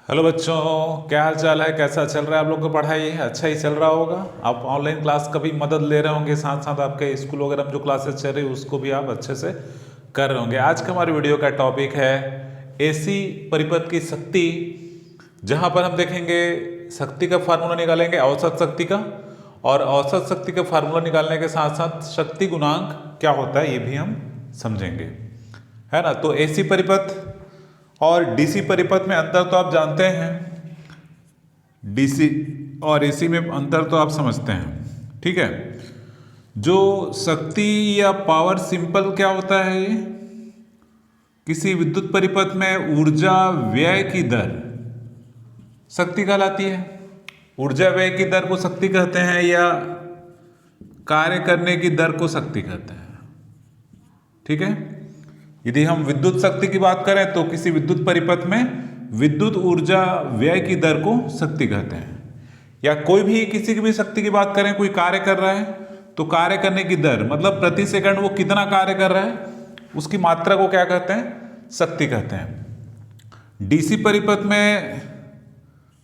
Hello बच्चों, क्या हाल चाल है? कैसा चल रहा है आप लोग का पढ़ाई? अच्छा ही चल रहा होगा। आप ऑनलाइन क्लास का भी मदद ले रहे होंगे, साथ साथ आपके स्कूल वगैरह में जो क्लासेस चल रही है उसको भी आप अच्छे से कर रहे होंगे। आज का हमारे वीडियो का टॉपिक है एसी परिपथ की शक्ति, जहाँ पर हम देखेंगे शक्ति का फार्मूला निकालेंगे, औसत शक्ति का, और औसत शक्ति का फार्मूला निकालने के साथ साथ शक्ति गुणांक क्या होता है ये भी हम समझेंगे, है ना। तो एसी परिपथ और डीसी परिपथ में अंतर तो आप जानते हैं, डीसी और एसी में अंतर तो आप समझते हैं, ठीक है। जो शक्ति या पावर सिंपल क्या होता है, ये किसी विद्युत परिपथ में ऊर्जा व्यय की दर शक्ति कहलाती है। ऊर्जा व्यय की दर को शक्ति कहते हैं, या कार्य करने की दर को शक्ति कहते हैं, ठीक है। यदि हम विद्युत शक्ति की बात करें तो किसी विद्युत परिपथ में विद्युत ऊर्जा व्यय की दर को शक्ति कहते हैं। या कोई भी किसी की भी शक्ति की बात करें, कोई कार्य कर रहा है तो कार्य करने की दर मतलब प्रति सेकंड वो कितना कार्य कर रहा है, उसकी मात्रा को क्या कहते हैं? शक्ति कहते हैं। डीसी परिपथ में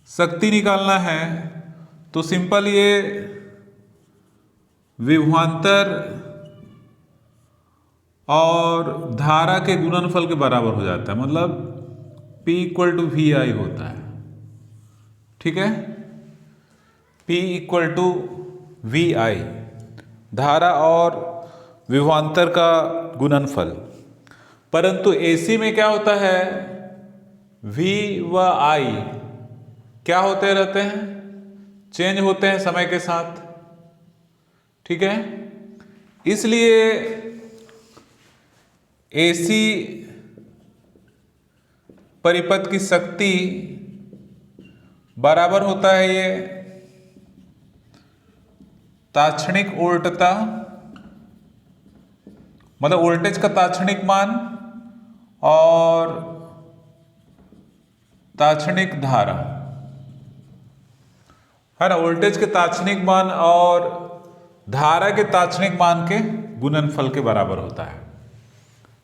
शक्ति निकालना है तो सिंपल ये विभवांतर और धारा के गुणनफल के बराबर हो जाता है, मतलब P इक्वल टू वी आई होता है, ठीक है। P इक्वल टू वी आई, धारा और विभवांतर का गुणनफल। परंतु एसी में क्या होता है, V व I क्या होते रहते हैं? चेंज होते हैं समय के साथ, ठीक है। इसलिए एसी परिपथ की शक्ति बराबर होता है ये तात्क्षणिक वोल्टता, मतलब वोल्टेज का तात्क्षणिक मान और तात्क्षणिक धारा, है ना। वोल्टेज के तात्क्षणिक मान और धारा के तात्क्षणिक मान के गुणनफल के बराबर होता है,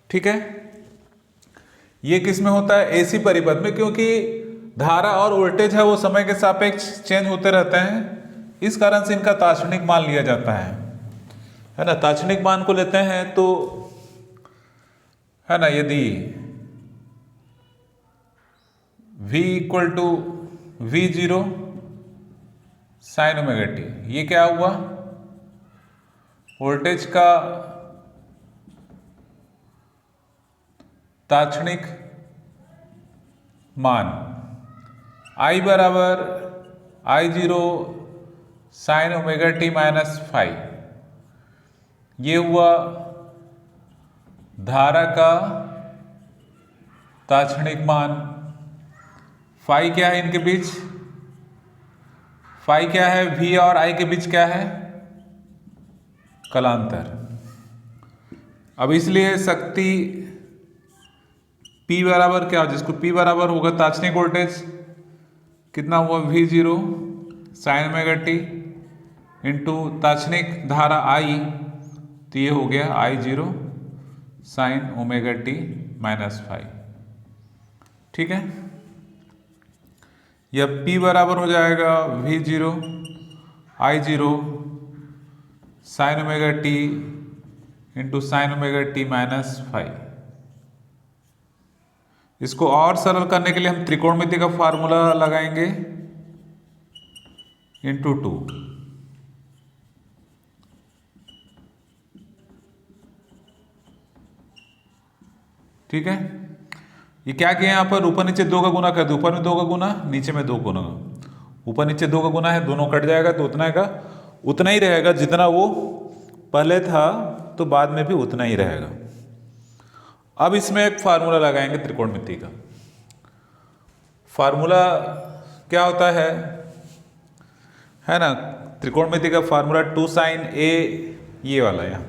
ठीक है। ये किस में होता है? एसी परिपथ में, क्योंकि धारा और वोल्टेज है वो समय के सापेक्ष चेंज होते रहते हैं, इस कारण से इनका तात्क्षणिक मान लिया जाता है ना। तात्क्षणिक मान को लेते हैं तो, है ना, यदि V equal to V zero sine omega T, ये क्या हुआ? वोल्टेज का तात्क्षणिक मान, I बराबर I zero sine omega T minus five, ये हुआ धारा का तात्क्षणिक मान। फाई क्या है इनके बीच? फाई क्या है? V और I के बीच क्या है? कलांतर। अब इसलिए शक्ति P बराबर क्या, जिसको P बराबर होगा तात्क्षणिक वोल्टेज कितना हुआ, V zero sine omega T into तात्क्षणिक धारा I, तो ये हो गया I zero sine omega T minus five, ठीक है। यह P बराबर हो जाएगा V zero I zero sine omega T into sine omega T minus five. इसको और सरल करने के लिए हम त्रिकोणमिति का फार्मूला लगाएंगे इंटू टू, ठीक है। ये क्या किया यहाँ पर? ऊपर नीचे दो का गुना कर दो, ऊपर में दो का गुना, नीचे में दो गुना। ऊपर नीचे दो का गुना है, दोनों कट जाएगा तो उतना का उतना ही रहेगा जितना वो पहले था, तो बाद में भी उतना ही रहेगा। अब इसमें एक फार्मूला लगाएंगे त्रिकोणमिति का। फार्मूला क्या होता है ना, त्रिकोणमिति का फार्मूला टू साइन ए, ये वाला यहाँ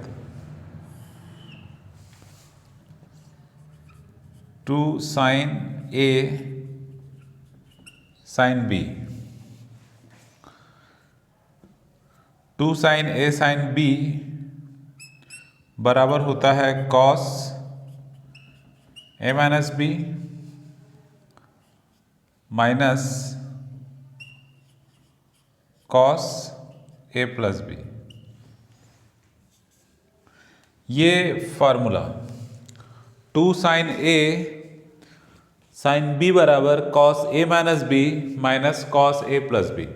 two sine A sine B, two sine A sine B बराबर होता है cos A minus B minus cos A plus B, ये formula 2 sine A sine B बराबर cos A minus B minus cos A plus B,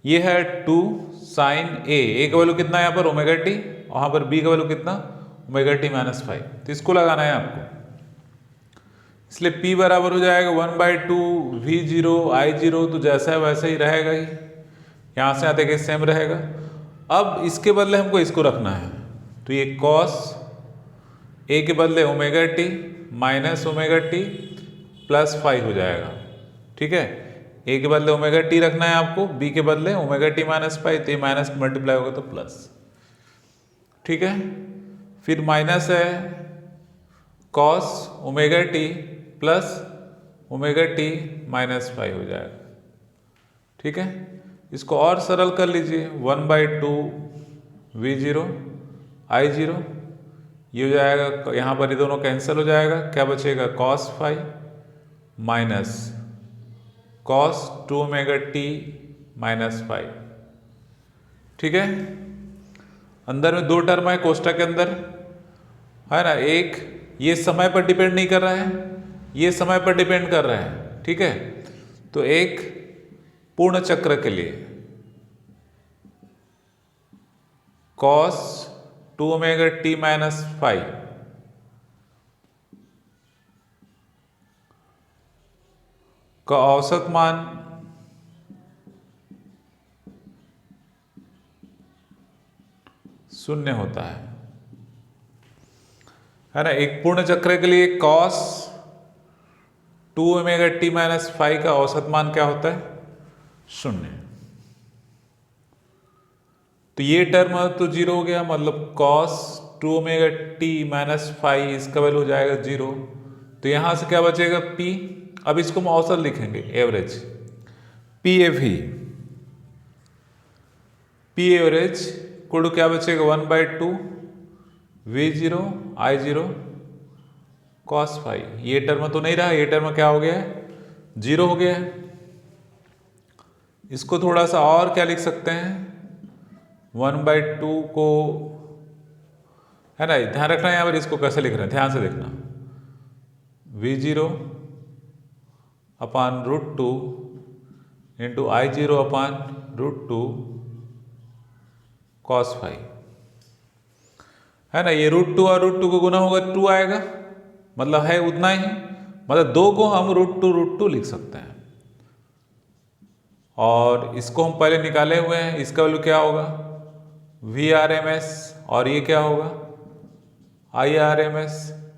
ये है 2 sine ए का value कितना है यहाँ पर ओमेगा टी, और यहाँ पर बी का वैल्यू कितना ओमेगा टी माइनस 5, तो इसको लगाना है आपको। इसलिए P बराबर हो जाएगा 1/2 V0 I0, तो जैसा है वैसा ही रहेगा ही, यहाँ से आते के सेम रहेगा। अब इसके बदले हमको इसको रखना है, तो ये कॉस ए के बदले omega T minus omega T plus 5 हो जाएगा। ठीक है, ए के बदले ओमेगा टी रखना है आपको, बी के बदले ओमेगा टी माइनस 5, तो ये माइनस मल्टीप्लाई होगा तो प्लस। ठीक है, फिर माइनस है cos omega T plus omega T minus 5 हो जाएगा। ठीक है, इसको और सरल कर लीजिए, 1/2 V0 I0, ये हो जाएगा, यहाँ पर ये दोनों कैंसिल हो जाएगा, क्या बचेगा cos 5 minus cos 2 omega T minus 5। ठीक है, अंदर में 2 टर्म है कोष्टक के अंदर, है ना, एक ये समय पर डिपेंड नहीं कर रहा है, ये समय पर डिपेंड कर रहा है। ठीक है, तो एक पूर्ण चक्र के लिए cos 2 ओमेगा टी माइनस 5 का औसत मान शून्य होता है ना। एक पूर्ण चक्र के लिए cos 2 ओमेगा टी माइनस 5 का औसत मान क्या होता है, शून्य। तो ये टर्म तो जीरो हो गया, मतलब cos 2 ओमेगा टी माइनस 5 इसका वैल्यू हो जाएगा 0। तो यहां से क्या बचेगा P, अब इसको हम औसत लिखेंगे एवरेज, P एवरेज को क्या बचेगा 1/2 V0 I0 cos 5, ये टर्म तो नहीं रहा, ये टर्म क्या हो गया है 0 हो गया है। इसको थोड़ा सा और क्या लिख सकते हैं, 1/2 को, है ना, ध्यान रखना है यहाँ पर इसको कैसे लिख रहे हैं, ध्यान से देखना, V0 अपान √2 इंटू I0 अपान √2 cos 5, है ना, ये √2 और √2 को गुना होगा 2 आएगा, मतलब है उतना ही, मतलब 2 को हम √2 लिख सकते हैं। और इसको हम पहले निकाले हुए हैं, इसका वैल्यू क्या होगा VRMS, और ये क्या होगा IRMS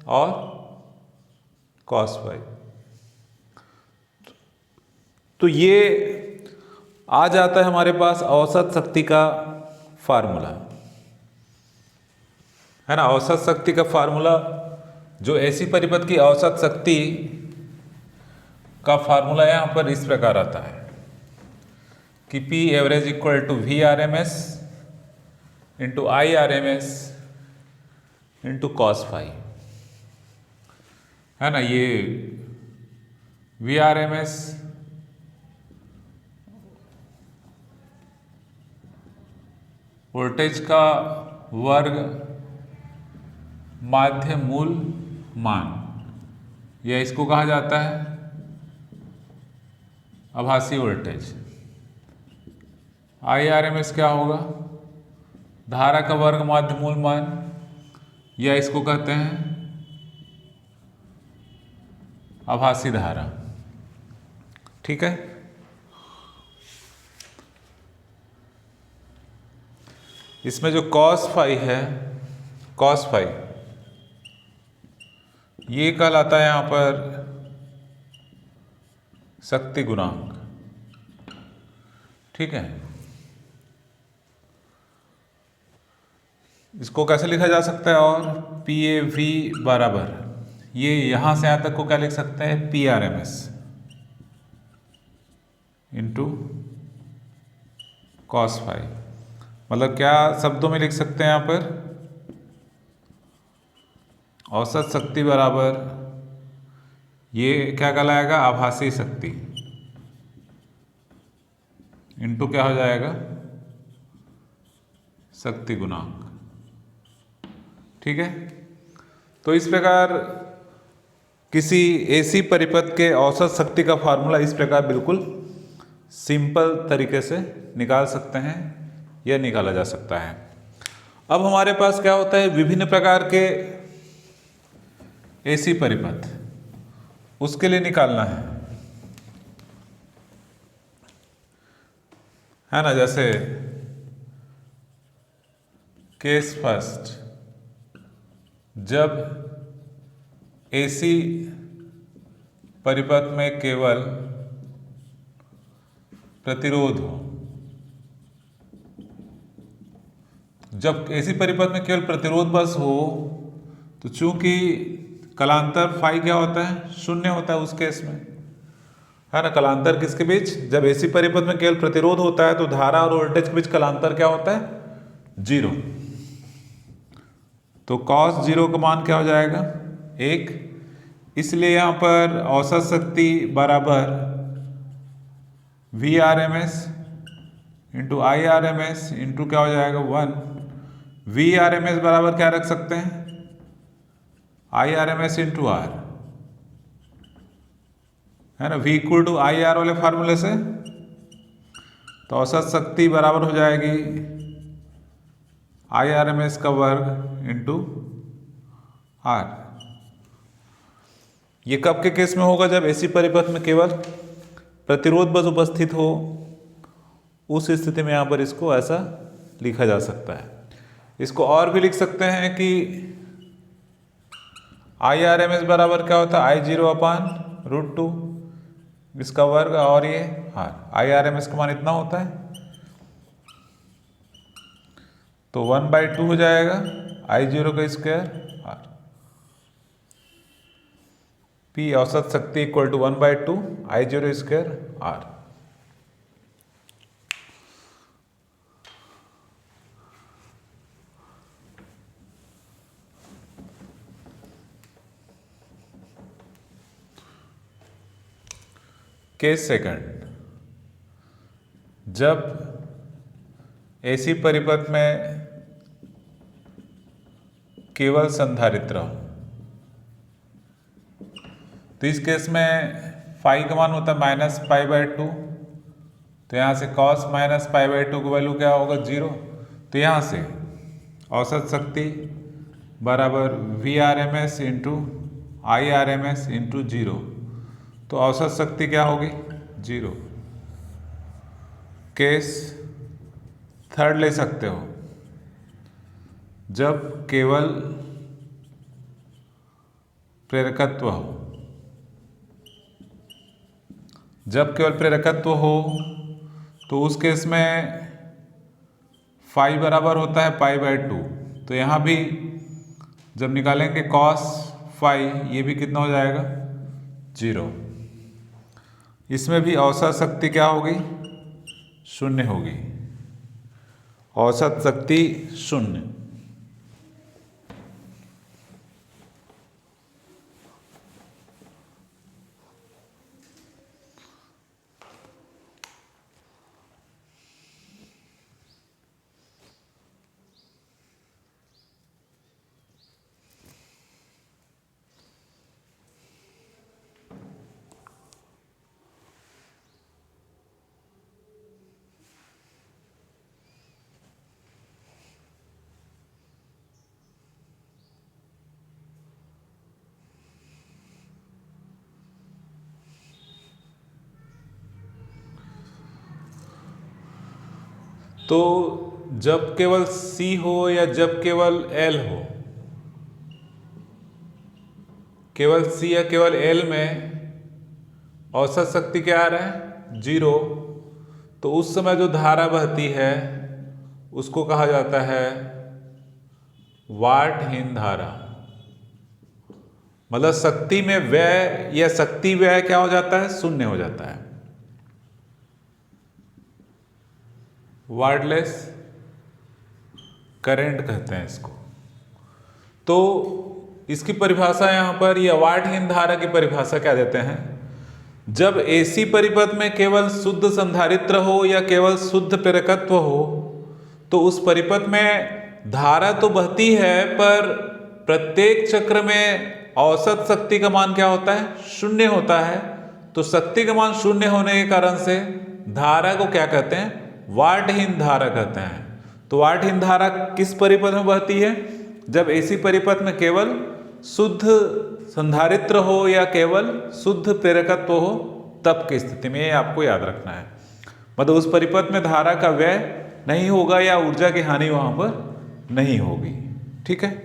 और cos 5। तो ये आ जाता है हमारे पास औसत शक्ति का फार्मूला, है ना। औसत शक्ति का फार्मूला, जो ऐसी परिपथ की औसत शक्ति का फार्मूला यहां पर इस प्रकार आता है कि P average equal to VRMS into IRMS into cos 5, है ना। ये VRMS वोल्टेज का वर्ग माध्य मूल मान, या इसको कहा जाता है आभासी वोल्टेज। IRMS क्या होगा, धारा का वर्ग माध्य मूल मान, या इसको कहते हैं आभासी धारा। ठीक है, इसमें जो cos 5 है, cos 5 ये कहलाता है यहां पर शक्ति गुणांक। ठीक है, इसको कैसे लिखा जा सकता है, और PAV बराबर, ये यहां से यहां तक को क्या लिख सकते हैं PRMS इंटू cos 5, मतलब क्या शब्दों में लिख सकते हैं यहाँ पर, औसत शक्ति बराबर ये क्या कहलाएगा आभासी शक्ति। इंटू क्या हो जाएगा, शक्ति गुणांक। ठीक है, तो इस प्रकार किसी एसी परिपथ के औसत शक्ति का फार्मूला इस प्रकार बिल्कुल सिंपल तरीके से निकाल सकते हैं या निकाला जा सकता है। अब हमारे पास क्या होता है, विभिन्न प्रकार के एसी परिपथ, उसके लिए निकालना है ना। जैसे केस फर्स्ट, जब एसी परिपथ में केवल प्रतिरोध हो, जब एसी परिपथ में केवल प्रतिरोध बस हो, तो चूंकि कलांतर फाई क्या होता है, शून्य होता है उस केस में, है ना। कलांतर किसके बीच, जब एसी परिपथ में केवल प्रतिरोध होता है तो धारा और वोल्टेज के बीच कलांतर क्या होता है, 0। तो cos 0 का मान क्या हो जाएगा, 1। इसलिए यहाँ पर औसत शक्ति बराबर Vrms इंटू Irms इंटू क्या हो जाएगा, 1। Vrms बराबर क्या रख सकते हैं, Irms इंटू R, है ना। V equal to I R वाले फार्मूले से, तो औसत शक्ति बराबर हो जाएगी Irms का वर्ग इंटू R। ये कब के केस में होगा, जब एसी परिपथ में केवल प्रतिरोध बस उपस्थित हो, उस स्थिति में यहाँ पर इसको ऐसा लिखा जा सकता है। इसको और भी लिख सकते हैं कि Irms बराबर क्या होता है, I0/√2, इसका वर्ग, और ये Irms का मान इतना होता है, तो 1/2 हो जाएगा I0 का स्क्वायर R। P औसत शक्ति equal to 1/2 I0 square R। Case second, जब एसी परिपथ में केवल संधारित्र हो, तो इस केस में फाई का मान होता है -π/2, तो यहाँ से cos -π/2 की वैल्यू क्या होगा, 0। तो यहाँ से औसत शक्ति बराबर Vrms इंटू Irms इंटू 0, तो औसत शक्ति क्या होगी, 0। केस थर्ड ले सकते हो, जब केवल प्रेरकत्व हो, जब केवल प्रेरकत्व हो तो उस केस में फाई बराबर होता है π/2, तो यहाँ भी जब निकालेंगे cos फाई, ये भी कितना हो जाएगा, 0। इसमें भी औसत शक्ति क्या होगी, 0 होगी, औसत शक्ति 0। तो जब केवल C हो या जब केवल L हो, केवल C या केवल L में औसत शक्ति क्या आ रहा है, 0। तो उस समय जो धारा बहती है उसको कहा जाता है वाटहीन धारा। मतलब शक्ति में व्यय या शक्ति व्यय क्या हो जाता है, 0 हो जाता है, वाटलेस करंट कहते हैं इसको। तो इसकी परिभाषा यहाँ पर, या वाटहीन धारा की परिभाषा क्या देते हैं, जब एसी परिपथ में केवल शुद्ध संधारित्र हो या केवल शुद्ध प्रेरकत्व हो तो उस परिपथ में धारा तो बहती है, पर प्रत्येक चक्र में औसत शक्ति का मान क्या होता है? शून्य होता है। तो शक्ति का मान शून्य होने के कारण से धारा को क्या कहते हैं? वाटहीन धारा कहते हैं। तो वाटहीन धारा किस परिपथ में बहती है? जब एसी परिपथ में केवल शुद्ध संधारित्र हो या केवल शुद्ध प्रेरकत्व हो, तब की स्थिति में, ये आपको याद रखना है। मतलब उस परिपथ में धारा का व्यय नहीं होगा या ऊर्जा की हानि वहां पर नहीं होगी। ठीक है।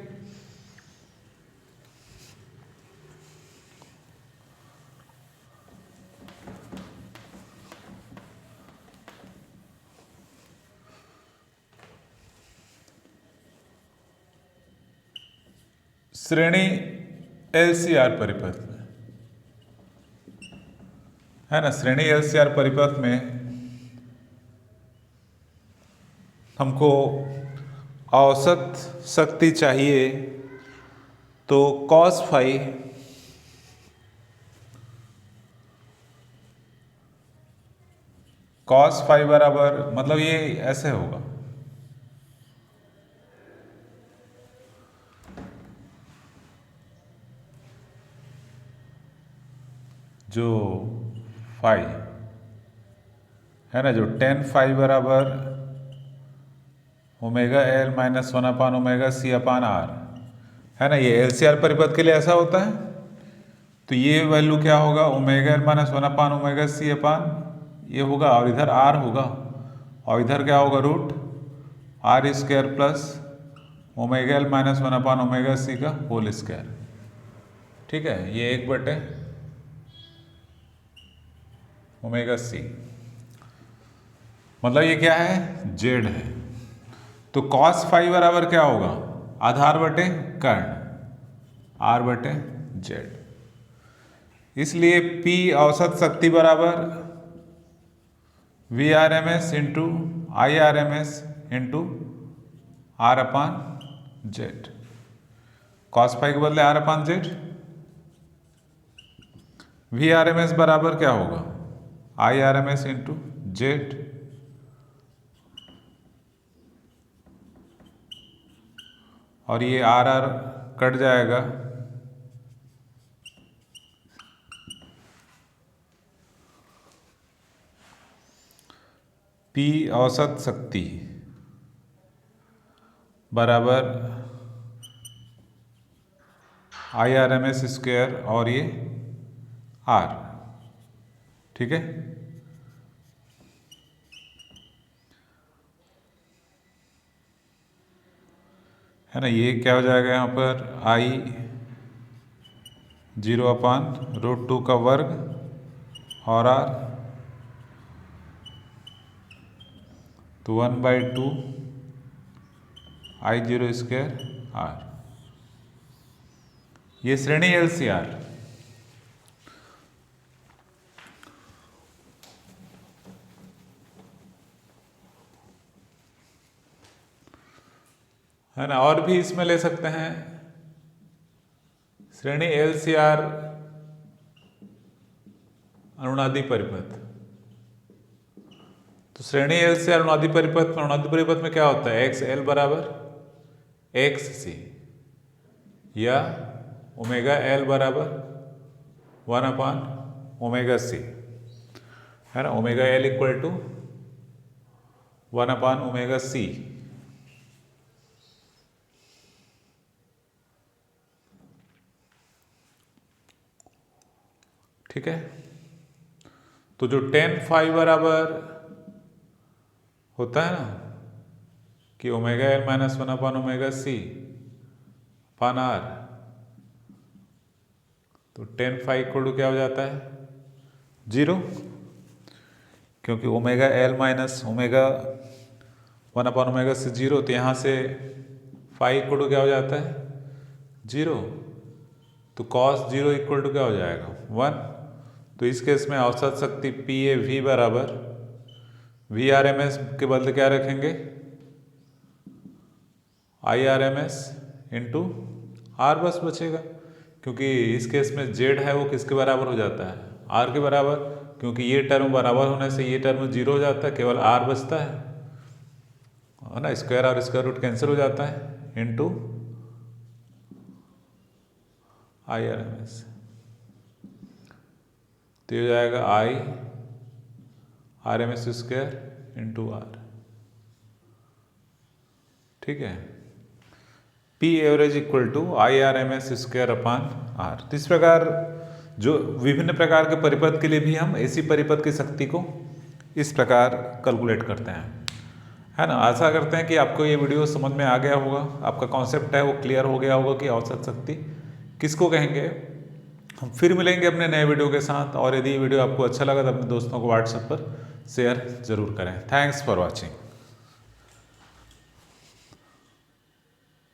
श्रेणी एलसीआर परिपथ में है ना, श्रेणी एलसीआर परिपथ में हमको औसत शक्ति चाहिए। तो कॉस फाई बराबर, मतलब ये ऐसे होगा, जो फाई है ना, जो टेन फाई बराबर omega L minus 1 omega C upon R है ना। ये एलसीआर परिपथ के लिए ऐसा होता है। तो ये वैल्यू क्या होगा? Omega L minus 1 omega C upon ये होगा, और इधर आर होगा, और इधर क्या होगा? Root R square plus omega L minus 1 omega C का होल स्क्वायर। ठीक है, ये 1 बटे ओमेगा सी, मतलब ये क्या है? जेड है। तो कॉस फाई बराबर क्या होगा? आधार बटे कर्ण, आर बटे जेड। इसलिए पी औसत शक्ति बराबर V R M S into I R M S into R upon Z. Cos phi के बदले R upon Z. V R M S बराबर क्या होगा? I R M S into Z. और ये आर आर कट जाएगा, P औसत शक्ति बराबर I R M S square और ये आर। ठीक है। है ना, ये क्या हो जाएगा यहाँ पर? आई 0/√2 का वर्ग और आर, तो 1/2 आई 0 स्क्वायर आर। ये श्रेणी एलसीआर। है ना, और भी इसमें ले सकते हैं श्रेणी एलसीआर अनुनादी परिपथ। तो श्रेणी एलसीआर अनुनादी परिपथ में, अनुनादी परिपथ में क्या होता है? एक्स एल बराबर एक्स सी या ओमेगा एल बराबर 1/ओमेगा सी, है ना। ओमेगा एल इक्वल टू 1/ओमेगा सी। ठीक है। तो जो टेन फाई बराबर होता है ना कि ओमेगा एल माइनस 1/ओमेगा सी अपान आर, तो टेन फाई इक्वल टू क्या हो जाता है? 0, क्योंकि ओमेगा एल माइनस ओमेगा 1/ओमेगा सी 0, तो यहाँ से फाई इक्वल टू क्या हो जाता है? 0। तो कॉस 0 इक्वल टू क्या हो जाएगा? 1। तो इस केस में औसत शक्ति पी ए वी बराबर वी आर एम एस के बदले क्या रखेंगे? I R M S into R बस बचेगा, क्योंकि इस केस में जेड है वो किसके बराबर हो जाता है? आर के बराबर, क्योंकि ये टर्म बराबर होने से ये टर्म 0 हो जाता है, केवल आर बचता है ना, स्क्वायर और स्क्वायर रूट कैंसिल हो जाता है इनटू IRMS। तो ये हो जाएगा IRMS स्क्वायर इंटू आर। ठीक है, P average equal to IRMS square upon R. तो इस प्रकार जो विभिन्न प्रकार के परिपथ के लिए भी हम ऐसी परिपथ की शक्ति को इस प्रकार कैलकुलेट करते हैं, है ना। आशा करते हैं कि आपको ये वीडियो समझ में आ गया होगा, आपका कॉन्सेप्ट है वो क्लियर हो गया होगा कि औसत शक्ति किसको कहेंगे। हम फिर मिलेंगे अपने नए वीडियो के साथ, और यदि ये वीडियो आपको अच्छा लगा तो अपने दोस्तों को व्हाट्सएप पर शेयर जरूर करें। Thanks for watching.